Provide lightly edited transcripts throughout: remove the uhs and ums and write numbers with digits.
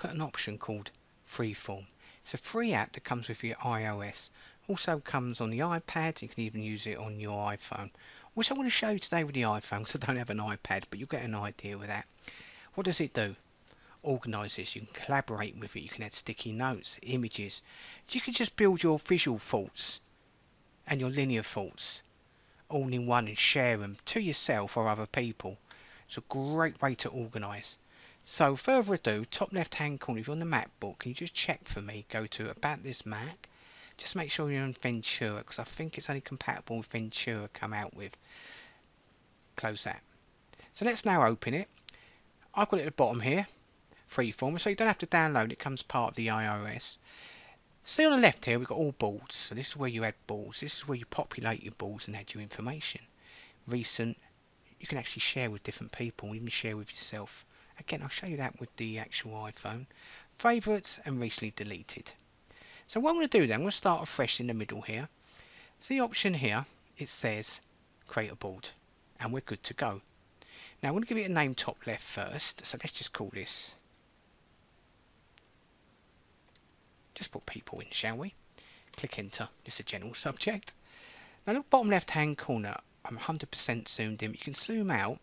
look at an option called Freeform. It's a free app that comes with your iOS. Also comes on the iPad. You can even use it on your iPhone. Which I want to show you today with the iPhone, because I don't have an iPad, but you'll get an idea with that. What does it do? Organise this. You can collaborate with it. You can add sticky notes, images. You can just build your visual thoughts and your linear thoughts all in one and share them to yourself or other people. It's a great way to organise. So further ado, top left hand corner, if you're on the Macbook, can you just check for me, go to About This Mac, just make sure you're on Ventura, because I think it's only compatible with Ventura come out with. Close that. So let's now open it. I've got it at the bottom here, Freeform, so you don't have to download it, comes part of the iOS. See on the left here, we've got all boards. So this is where you add boards. This is where you populate your boards and add your information. Recent, you can actually share with different people, even share with yourself. Again, I'll show you that with the actual iPhone. Favourites and recently deleted. So what I'm going to do then, I'm going to start afresh in the middle here. See the option here, it says create a board. And we're good to go. Now I'm going to give it a name top left first. So let's just call this. Just put people in, shall we? Click enter. It's a general subject. Now look bottom left hand corner. I'm 100% zoomed in. You can zoom out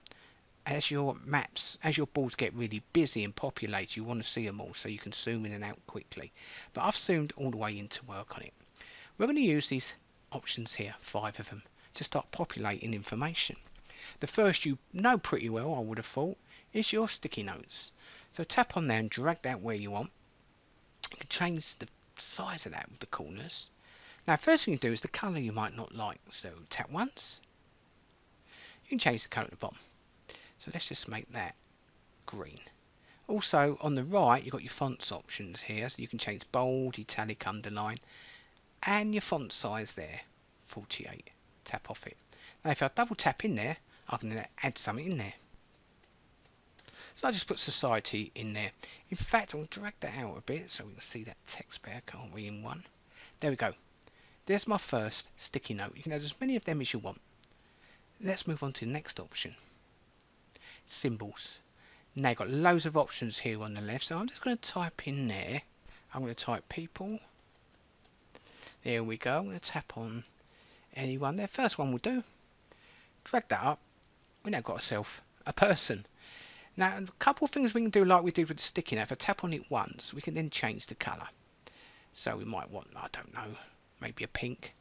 as your maps, as your boards get really busy and populate. You want to see them all, so you can zoom in and out quickly. But I've zoomed all the way in to work on it. We're going to use these options here, 5 of them, to start populating information. The first you know pretty well, I would have thought, is your sticky notes. So tap on there and drag that where you want. You can change the size of that with the corners. Now first thing you do is the colour you might not like. So tap once. You can change the colour at the bottom. So let's just make that green. Also on the right you've got your fonts options here. So you can change bold, italic, underline. And your font size there, 48. Tap off it. Now if I double tap in there, I can add something in there. So I just put society in there. In fact, I'll drag that out a bit so we can see that text better, can't we, in one. There we go. There's my first sticky note. You can add as many of them as you want. Let's move on to the next option. Symbols. Now you've got loads of options here on the left, so I'm just going to type in there. I'm going to type people. There we go. I'm going to tap on anyone there. First one will do. Drag that up. We now got ourselves a person. Now, a couple of things we can do like we did with the sticky note. If I tap on it once, we can then change the colour. So we might want, I don't know, maybe a pink.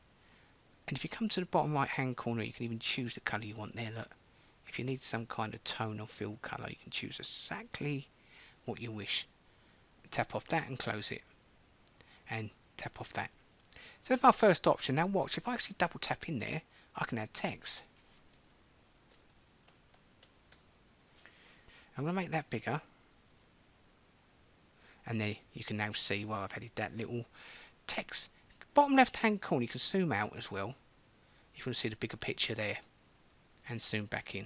And if you come to the bottom right hand corner, you can even choose the colour you want there. Look, if you need some kind of tone or fill colour, you can choose exactly what you wish. Tap off that and close it. And tap off that. So that's my first option. Now watch, if I actually double tap in there, I can add text. I'm going to make that bigger, and there you can now see where I've added that little text. Bottom left hand corner you can zoom out as well if you want to see the bigger picture there, and zoom back in.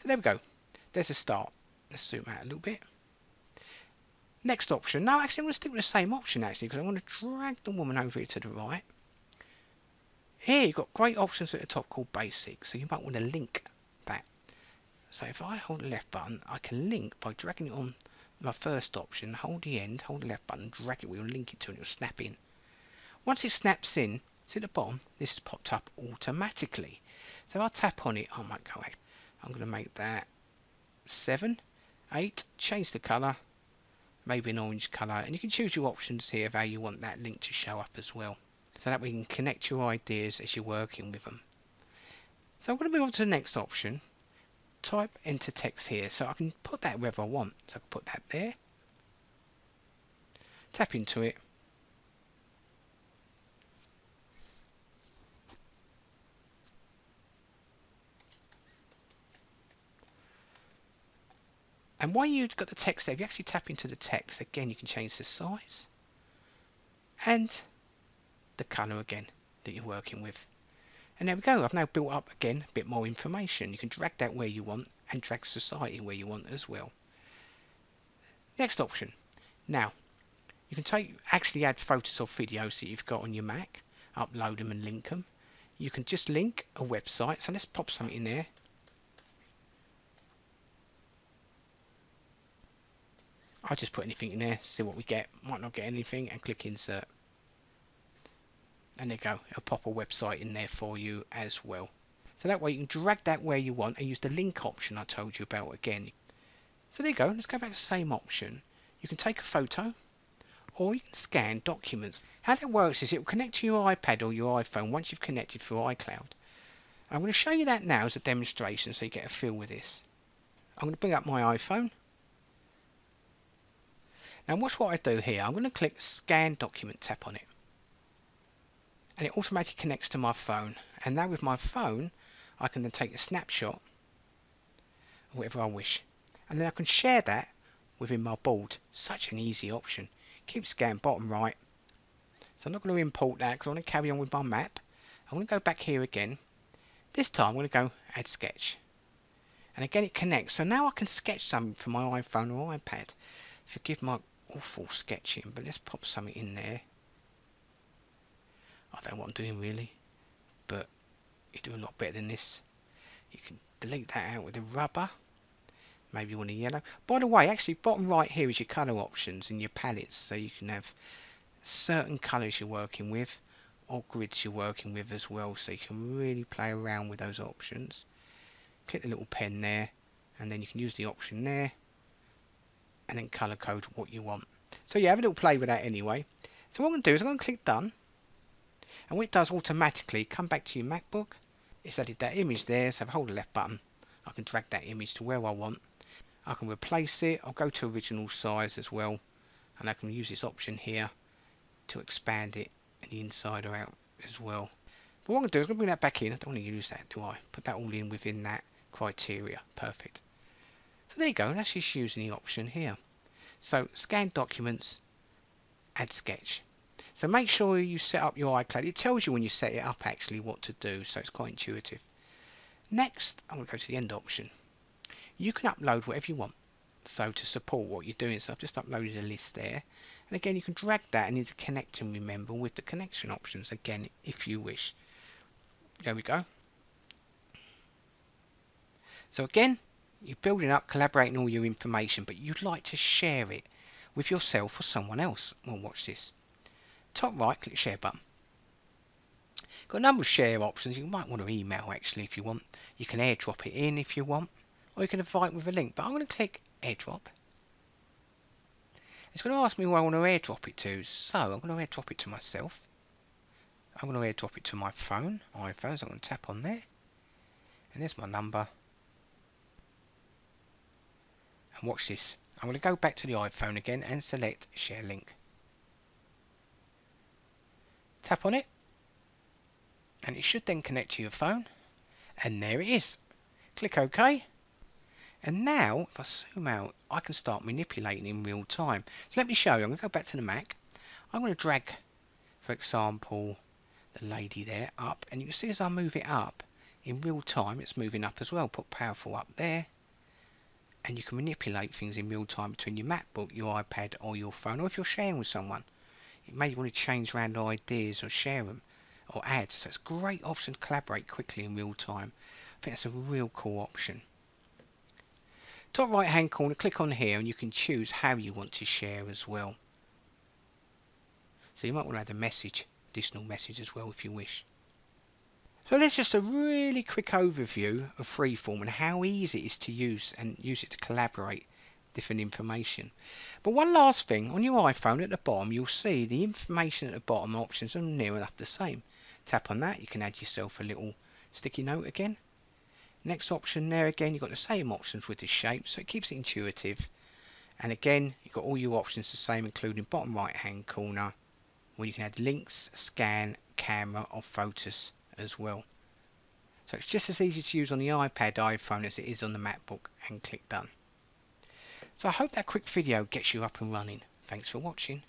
So there we go, there's a start. Let's zoom out a little bit. Next option, no actually I'm going to stick with the same option actually, because I want to drag the woman over here to the right. Here you've got great options at the top called basic, so you might want to link that. So if I hold the left button, I can link by dragging it on my first option, hold the end, hold the left button, drag it, we'll link it to it, and it'll snap in. Once it snaps in, see at the bottom, this is popped up automatically. So I'll tap on it, I might go, I'm going to make that 7, 8, change the colour, maybe an orange colour, and you can choose your options here of how you want that link to show up as well. So that we can connect your ideas as you're working with them. So I'm going to move on to the next option. Type enter text here, so I can put that wherever I want. So I can put that there, tap into it, and while you've got the text there, if you actually tap into the text again, you can change the size and the colour again that you're working with. And there we go, I've now built up again a bit more information. You can drag that where you want and drag society where you want as well. Next option. Now, you can actually add photos or videos that you've got on your Mac, upload them and link them. You can just link a website, so let's pop something in there. I'll just put anything in there, see what we get. Might not get anything, and click insert. And there you go, it'll pop a website in there for you as well. So that way you can drag that where you want and use the link option I told you about again. So there you go, let's go back to the same option. You can take a photo or you can scan documents. How that works is it will connect to your iPad or your iPhone once you've connected through iCloud. I'm going to show you that now as a demonstration so you get a feel with this. I'm going to bring up my iPhone. Now watch what I do here. I'm going to click scan document, tap on it. And it automatically connects to my phone. And now with my phone, I can then take a snapshot of whatever I wish. And then I can share that within my board. Such an easy option. Keep scan bottom right. So I'm not going to import that because I want to carry on with my map. I'm going to go back here again. This time I'm going to go add sketch. And again it connects. So now I can sketch something for my iPhone or iPad. Forgive my awful sketching, but let's pop something in there. I don't know what I'm doing really, but you do a lot better than this. You can delete that out with a rubber. Maybe you want a yellow. By the way, actually bottom right here is your colour options and your palettes, so you can have certain colours you're working with or grids you're working with as well, so you can really play around with those options. Click the little pen there and then you can use the option there and then colour code what you want. So yeah, have a little play with that anyway. So what I'm going to do is I'm going to click done, and what it does automatically, come back to your MacBook. It's added that image there, so if I hold the left button I can drag that image to where I want. I can replace it, I'll go to original size as well, and I can use this option here to expand it in the inside or out as well. But what I'm going to do is I'm going to bring that back in. I don't want to use that, do I? Put that all in within that criteria. Perfect. So there you go, that's just using the option here. So scan documents, add sketch. So make sure you set up your iCloud. It tells you when you set it up actually what to do, so it's quite intuitive. Next, I'm going to go to the end option. You can upload whatever you want, so to support what you're doing. So I've just uploaded a list there. And again, you can drag that and interconnect and remember with the connection options again, if you wish. There we go. So again, you're building up, collaborating all your information, but you'd like to share it with yourself or someone else. Well, watch this. Top right, click share button. Got a number of share options. You might want to email actually if you want. You can airdrop it in if you want, or you can invite with a link. But I'm going to click airdrop. It's going to ask me where I want to airdrop it to. So I'm going to airdrop it to myself. I'm going to airdrop it to my phone, iPhone. So I'm going to tap on there, and there's my number. And watch this. I'm going to go back to the iPhone again and select share link. Tap on it, and it should then connect to your phone, and there it is. Click OK, and now if I zoom out I can start manipulating in real time. So let me show you. I'm going to go back to the Mac. I'm going to drag, for example, the lady there up, and you can see as I move it up in real time it's moving up as well. Put powerful up there, and you can manipulate things in real time between your MacBook, your iPad or your phone, or if you're sharing with someone. You may want to change around ideas or share them or add. So it's a great option to collaborate quickly in real time. I think that's a real cool option. Top right hand corner, click on here and you can choose how you want to share as well. So you might want to add a message, additional message as well if you wish. So that's just a really quick overview of Freeform and how easy it is to use and use it to collaborate different information. But one last thing, on your iPhone at the bottom you'll see the information at the bottom options are near enough the same. Tap on that, you can add yourself a little sticky note again. Next option there again, you've got the same options with the shape, so it keeps it intuitive. And again, you've got all your options the same, including bottom right hand corner where you can add links, scan, camera or photos as well. So it's just as easy to use on the iPad, iPhone as it is on the MacBook, and click done. So I hope that quick video gets you up and running. Thanks for watching.